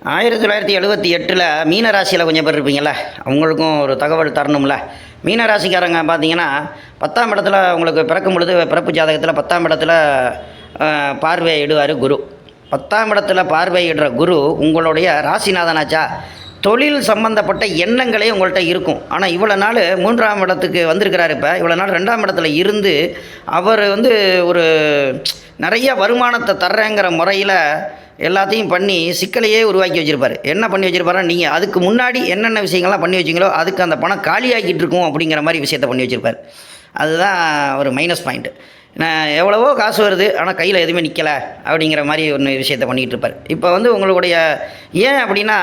1978 மீன ராசியில் கொஞ்சம் பேர் இருப்பீங்கள, அவங்களுக்கும் ஒரு தகவல் தரணும்ல. மீன ராசிக்காரங்க பார்த்தீங்கன்னா 10ஆம் இடத்துல உங்களுக்கு பிறக்கும் பொழுது பிறப்பு ஜாதகத்தில் 10ஆம் இடத்துல பார்வையிடுவார் குரு. 10ஆம் இடத்துல பார்வையிடுற குரு உங்களுடைய ராசிநாதனாச்சா, தொழில் சம்பந்தப்பட்ட எண்ணங்களே உங்கள்கிட்ட இருக்கும். ஆனால் இவ்வளோ நாள் 3ஆம் இடத்துக்கு வந்திருக்கிறார். இப்போ இவ்வளோ நாள் 2ஆம் இடத்துல இருந்து அவர் ஒரு நிறைய வருமானத்தை தர்றேங்கிற முறையில் எல்லாத்தையும் பண்ணி சிக்கலையே உருவாக்கி வச்சுருப்பார். என்ன பண்ணி வச்சுருப்பாருன்னா, நீங்கள் அதுக்கு முன்னாடி என்னென்ன விஷயங்கள்லாம் பண்ணி வச்சிங்களோ அதுக்கு அந்த பணம் காலியாகிட்டு இருக்கும் அப்படிங்கிற மாதிரி விஷயத்தை பண்ணி வச்சுருப்பார். அதுதான் ஒரு மைனஸ் பாயிண்ட்டு. நான் எவ்வளவோ காசு வருது ஆனால் கையில் எதுவுமே நிற்கலை அப்படிங்கிற மாதிரி ஒன்று விஷயத்தை பண்ணிகிட்டு இருப்பார். இப்போ உங்களுடைய ஏன் அப்படின்னா,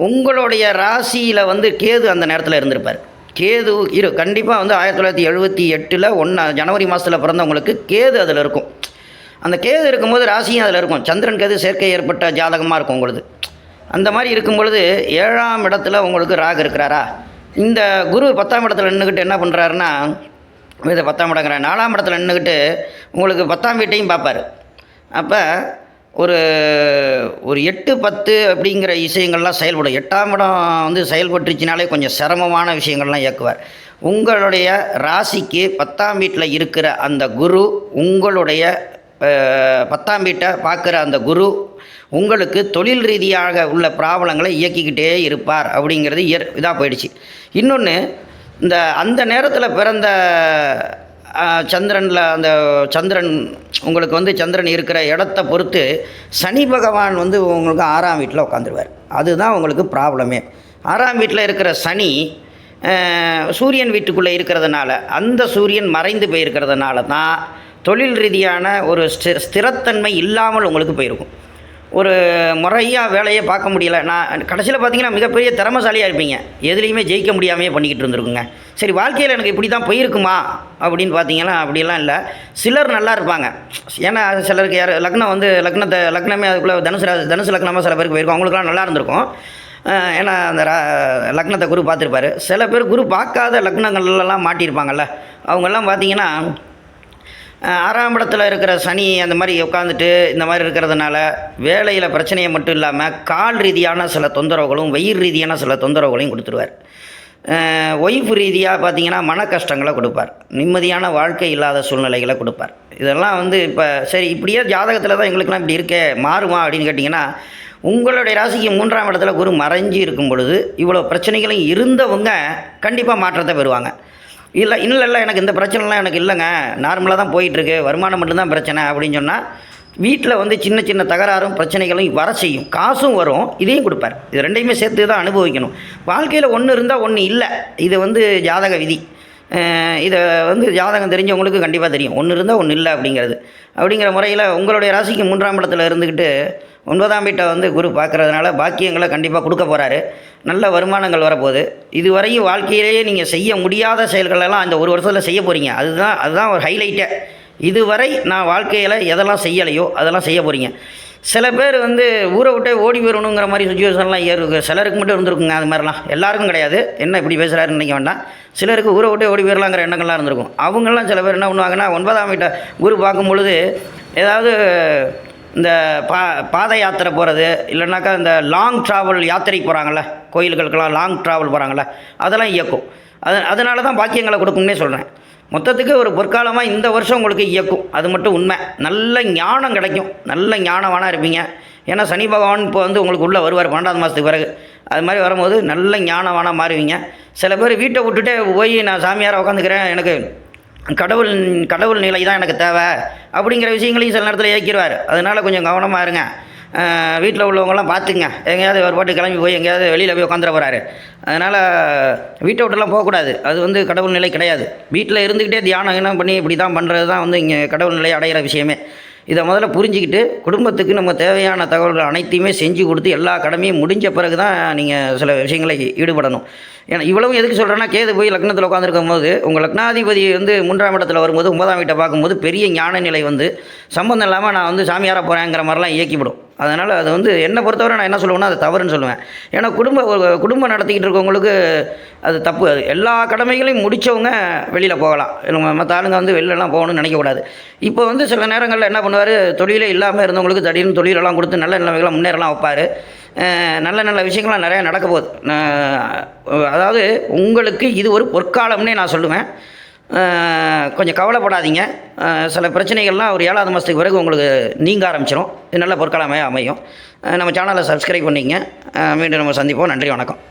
உங்களுடைய ராசியில் கேது அந்த நேரத்தில் இருந்திருப்பார். கேது கண்டிப்பாக 1978 ஜனவரி மாதத்தில் பிறந்தவங்களுக்கு கேது அதில் இருக்கும். அந்த கேது இருக்கும்போது ராசியும் அதில் இருக்கும். சந்திரன் கேது சேர்க்கை ஏற்பட்ட ஜாதகமாக இருக்கும் உங்களுக்கு. அந்த மாதிரி இருக்கும் பொழுது 7ஆம் இடத்துல உங்களுக்கு ராகு இருக்கிறாரா. இந்த குரு 10ஆம் இடத்துல நின்றுக்கிட்டு என்ன பண்ணுறாருன்னா, இது 10ஆம் இடங்கிற 4ஆம் இடத்துல நின்றுக்கிட்டு உங்களுக்கு 10ஆம் வீட்டையும் பார்ப்பார். அப்போ ஒரு 8-10 அப்படிங்கிற விஷயங்கள்லாம் செயல்படும். 8ஆம் இடம் செயல்பட்டுருச்சினாலே கொஞ்சம் சிரமமான விஷயங்கள்லாம் இயக்குவார். உங்களுடைய ராசிக்கு 10ஆம் வீட்டில் இருக்கிற அந்த குரு, உங்களுடைய 10ஆம் வீட்டை பார்க்குற அந்த குரு உங்களுக்கு தொழில் ரீதியாக உள்ள ப்ராப்ளங்களை இயக்கிக்கிட்டே இருப்பார் அப்படிங்கிறது இதாக போயிடுச்சு. இன்னொன்று, அந்த நேரத்தில் பிறந்த சந்திரன் உங்களுக்கு சந்திரன் இருக்கிற இடத்த பொறுத்து சனி பகவான் உங்களுக்கு 6ஆம் வீட்டில் உட்காந்துருவார். அதுதான் உங்களுக்கு ப்ராப்ளமே. 6ஆம் வீட்டில் இருக்கிற சனி சூரியன் வீட்டுக்குள்ளே இருக்கிறதுனால, அந்த சூரியன் மறைந்து போயிருக்கிறதுனால தான் தொழில் ரீதியான ஒரு ஸ்திரத்தன்மை இல்லாமல் உங்களுக்கு போயிருக்கும். ஒரு முறையாக வேலையை பார்க்க முடியலை. நான் கடைசியில் பார்த்தீங்கன்னா மிகப்பெரிய திறமைசாலியாக இருப்பீங்க, எதுலேயுமே ஜெயிக்க முடியாமையே பண்ணிக்கிட்டு இருந்திருக்குங்க. சரி, வாழ்க்கையில் எனக்கு இப்படி தான் போயிருக்குமா அப்படின்னு பார்த்தீங்கன்னா அப்படிலாம் இல்லை. சிலர் நல்லா இருப்பாங்க. ஏன்னா சிலருக்கு லக்னம் லக்னமே அதுக்குள்ளே தனுசு லக்னமாக சில பேருக்கு போயிருக்கும், அவங்களுக்குலாம் நல்லா இருந்திருக்கும். ஏன்னா அந்த லக்னத்தை குரு பார்த்துருப்பாரு. சில பேர் குரு பார்க்காத லக்னங்கள்லாம் மாட்டியிருப்பாங்கள்ல, அவங்கெல்லாம் பார்த்தீங்கன்னா 6ஆம் இடத்துல இருக்கிற சனி அந்த மாதிரி உட்காந்துட்டு இந்த மாதிரி இருக்கிறதுனால வேலையில் பிரச்சனையை மட்டும் இல்லாமல் கால் ரீதியான சில தொந்தரவுகளும் வயிறு ரீதியான சில தொந்தரவுகளையும் கொடுத்துருவார். ஒய்ஃப் ரீதியாக பார்த்தீங்கன்னா மன கஷ்டங்களை கொடுப்பார், நிம்மதியான வாழ்க்கை இல்லாத சூழ்நிலைகளை கொடுப்பார். இதெல்லாம் இப்போ சரி, இப்படியே ஜாதகத்தில் தான் எங்களுக்கெல்லாம் இப்படி இருக்கே, மாறுமா அப்படின்னு கேட்டிங்கன்னா, உங்களுடைய ராசிக்கு 3ஆம் இடத்துல குரு மறைஞ்சி இருக்கும் பொழுது இவ்வளோ பிரச்சனைகளும் இருந்தவங்க கண்டிப்பாக மாற்றத்தை பெறுவாங்க. இல்லை எனக்கு இந்த பிரச்சனைலாம் எனக்கு இல்லைங்க, நார்மலாக தான் போயிட்டுருக்கு, வருமானம் மட்டும்தான் பிரச்சனை அப்படின்னு சொன்னால் வீட்டில் சின்ன சின்ன தகராறும் பிரச்சனைகளும் வர செய்யும். காசும் வரும், இதையும் கொடுப்பார். இது ரெண்டையுமே சேர்த்து தான் அனுபவிக்கணும். வாழ்க்கையில் ஒன்று இருந்தால் ஒன்று இல்லை. இது ஜாதக விதி. இதை ஜாதகம் தெரிஞ்சவங்களுக்கு கண்டிப்பாக தெரியும், ஒன்று இருந்தால் ஒன்று இல்லை அப்படிங்கிற முறையில் உங்களுடைய ராசிக்கு 3ஆம் இடத்துல இருந்துக்கிட்டு 9ஆம் வீட்டை குரு பார்க்குறதுனால பாக்கியங்களை கண்டிப்பாக கொடுக்க போகிறாரு. நல்ல வருமானங்கள் வரப்போகுது. இதுவரையும் வாழ்க்கையிலேயே நீங்கள் செய்ய முடியாத செயல்களெல்லாம் இந்த ஒரு வருஷத்தில் செய்ய போகிறீங்க. அதுதான் ஒரு ஹைலைட்டே. இதுவரை நான் வாழ்க்கையில் எதெல்லாம் செய்யலையோ அதெல்லாம் செய்ய போகிறீங்க. சில பேர் ஊரை விட்டே ஓடி போயிடணுங்கிற மாதிரி சுச்சுவேஷன்லாம் சிலருக்கு மட்டும் இருந்திருக்குங்க. அது மாதிரிலாம் எல்லாருக்கும் கிடையாது. என்ன இப்படி பேசுகிறாருன்னு நினைக்க வேண்டாம். சிலருக்கு ஊரை விட்டே ஓடி போயிடலாங்கிற எண்ணங்கள்லாம் இருந்திருக்கும். அவங்கெல்லாம் சில பேர் என்ன பண்ணுவாங்கன்னா, 9ஆம் வீட்டை குரு பார்க்கும் பொழுது ஏதாவது இந்த பாத யாத்திரை போகிறது, இல்லைனாக்கா இந்த லாங் ட்ராவல் யாத்திரை போகிறாங்கள்ல, கோயில்களுக்கெல்லாம் லாங் ட்ராவல் போகிறாங்கள்ல, அதெல்லாம் இயக்கும். அதனால தான் பாக்கியங்களை கொடுக்கும்னே சொல்கிறேன். மொத்தத்துக்கு ஒரு பொற்காலமாக இந்த வருஷம் உங்களுக்கு இயக்கும், அது மட்டும் உண்மை. நல்ல ஞானம் கிடைக்கும், நல்ல ஞானவானாக இருப்பீங்க. ஏன்னா சனி பகவான் இப்போ உங்களுக்கு உள்ளே வருவார் 12ஆம் மாதத்துக்கு பிறகு. அது மாதிரி வரும்போது நல்ல ஞானவானாக மாறுவீங்க. சில பேர் வீட்டை விட்டுட்டே போய் நான் சாமியாரை உட்காந்துக்கிறேன், எனக்கு கடவுள் நிலை தான் எனக்கு தேவை அப்படிங்கிற விஷயங்களையும் சில நேரத்தில் இயக்கிடுவார். அதனால் கொஞ்சம் கவனமாக இருங்க. வீட்டில் உள்ளவங்களாம் பார்த்துங்க, எங்கேயாவது ஒரு பாட்டு கிளம்பி போய் எங்கேயாவது வெளியில் போய் உட்காந்துட போகிறாரு. அதனால் வீட்டை விட்டுலாம் போகக்கூடாது. அது கடவுள் நிலை கிடையாது. வீட்டில் இருந்துக்கிட்டே தியானம் என்ன பண்ணி இப்படி தான் பண்ணுறது தான் இங்கே கடவுள் நிலை அடைகிற விஷயமே. இதை முதல்ல புரிஞ்சுக்கிட்டு குடும்பத்துக்கு நம்ம தேவையான தகவல்கள் அனைத்தையுமே செஞ்சு கொடுத்து எல்லா கடமையும் முடிஞ்ச பிறகு தான் நீங்கள் சில விஷயங்களை ஈடுபடணும். ஏன்னா இவ்வளவும் எதுக்கு சொல்கிறேன்னா, கேது போய் லக்னத்தில் உட்காந்துருக்கும் போது உங்கள் லக்னாதிபதி 3ஆம் இடத்துல வரும்போது 9ஆம் வீட்டை பார்க்கும்போது பெரிய ஞான நிலை சம்மந்தம் இல்லாமல் நான் சாமியாராக போகிறேங்கிற மாதிரிலாம் இயக்கிவிடும். அதனால் அது என்னை பொறுத்தவரை நான் என்ன சொல்லுவேன்னா, அது தவறுன்னு சொல்லுவேன். ஏன்னா குடும்பம் நடத்திக்கிட்டு இருக்கவங்களுக்கு அது தப்பு. அது எல்லா கடமைகளையும் முடித்தவங்க வெளியில் போகலாம். மற்ற ஆளுங்க வெளிலலாம் போகணும்னு நினைக்கக்கூடாது. இப்போ சில நேரங்களில் என்ன பண்ணுவார், தொழிலே இல்லாமல் இருந்தவங்களுக்கு திடீர்னு தொழிலெல்லாம் கொடுத்து நல்ல நிலைமைகளை முன்னேறலாம் வைப்பார். நல்ல நல்ல விஷயங்கள்லாம் நிறையா நடக்க போகுது. அதாவது உங்களுக்கு இது ஒரு பொற்காலம்னே நான் சொல்லுவேன். கொஞ்சம் கவலைப்படாதீங்க. சில பிரச்சனைகள்லாம் ஒரு 7வது மாதத்துக்கு பிறகு உங்களுக்கு நீங்க ஆரம்பிச்சிடும். இது நல்ல பொற்காலமே அமையும். நம்ம சேனலை சப்ஸ்கிரைப் பண்ணிங்க. மீண்டும் நம்ம சந்திப்போம். நன்றி, வணக்கம்.